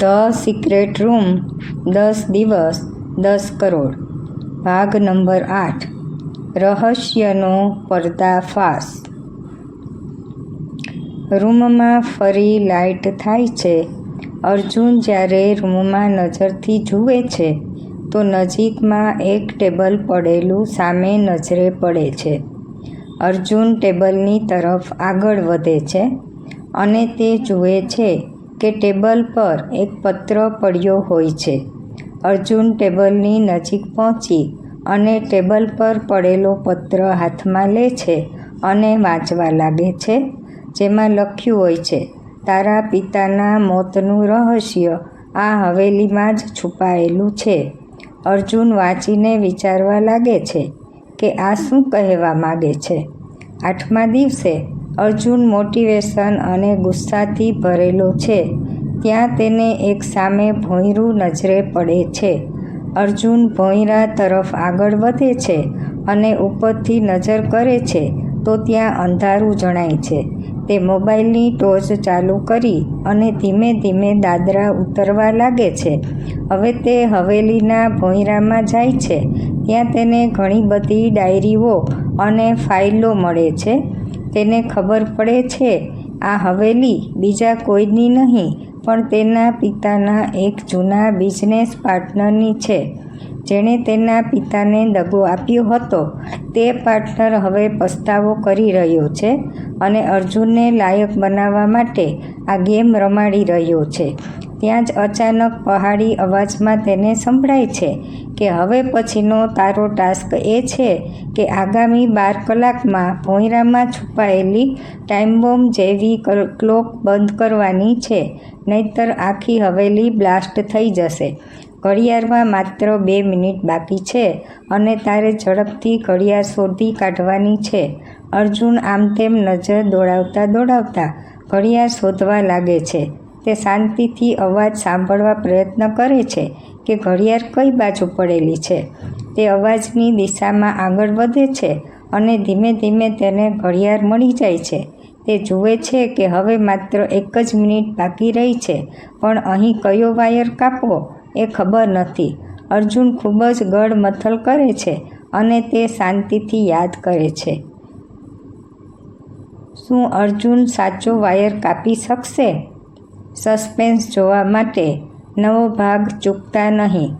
The secret room 10 દિવસ 10 કરોડ ભાગ number 8 રહસ્યનો પર્દાફાશ। રૂમમાં ફરી લાઇટ થાય છે। અર્જુન જ્યારે રૂમમાં નજરથી જુએ છે તો નજીકમાં એક ટેબલ પડેલું સામે નજરે પડે છે। અર્જુન ટેબલની તરફ આગળ વધે છે અને તે જુએ છે કે ટેબલ પર એક પત્ર પડ્યો હોય છે। અર્જુન ટેબલની નજીક પહોંચી અને ટેબલ પર પડેલો પત્ર હાથમાં લે છે અને વાંચવા લાગે છે, જેમાં લખ્યું હોય છે, તારા પિતાના મોતનું રહસ્ય આ હવેલીમાં જ છુપાયેલું છે। અર્જુન વાંચીને વિચારવા લાગે છે કે આ શું કહેવા માગે છે। 8મા દિવસે અર્જુન મોટિવેશન અને ગુસ્સાથી ભરેલો છે। ત્યાં તેને એક સામે ભોંયરું નજરે પડે છે। અર્જુન ભોંયરા તરફ આગળ વધે છે અને ઉપરથી નજર કરે છે તો ત્યાં અંધારું જણાય છે। તે મોબાઈલની ટોર્ચ ચાલુ કરી અને ધીમે ધીમે દાદરા ઉતરવા લાગે છે। હવે તે હવેલીના ભોંયરામાં જાય છે। ત્યાં તેને ઘણી બધી ડાયરીઓ અને ફાઇલો મળે છે। તેને ખબર પડે છે આ હવેલી બીજા કોઈની નહીં પણ તેના પિતાના એક જૂના બિઝનેસ પાર્ટનરની છે, જેણે તેના પિતાને દગો આપ્યો હતો। તે પાર્ટનર હવે પસ્તાવો કરી રહ્યો છે અને અર્જુનને લાયક બનાવવા માટે આ ગેમ રમાડી રહ્યો છે। ત્યાં જ અચાનક પહાડી અવાજમાં તેને સંભળાય છે કે હવે પછીનો તારો ટાસ્ક એ છે કે આગામી 12 કલાકમાં ભોંયરામાં છુપાયેલી ટાઈમબોમ્બ જેવી ક્લોક બંધ કરવાની છે, નહીંતર આખી હવેલી બ્લાસ્ટ થઈ જશે। ઘડિયાળમાં માત્ર 2 મિનિટ બાકી છે અને તારે ઝડપથી ઘડિયાળ શોધી કાઢવાની છે। અર્જુન આમતેમ નજર દોડાવતા ઘડિયાળ શોધવા લાગે છે। તે શાંતિથી અવાજ સાંભળવા પ્રયત્ન કરે છે કે ઘડિયાળ કઈ બાજુ પડેલી છે। તે અવાજની દિશામાં આગળ વધે છે અને ધીમે ધીમે તેને ઘડિયાળ મળી જાય છે। તે જુએ છે કે હવે માત્ર 1 જ મિનિટ બાકી રહી છે, પણ અહીં કયો વાયર કાપવો એ ખબર નથી। અર્જુન ખૂબ જ ગળમથલ કરે છે અને તે શાંતિથી યાદ કરે છે। શું અર્જુન સાચો વાયર કાપી શકશે? સસ્પેન્સ જોવા માટે નવો ભાગ ચૂકતા નહીં।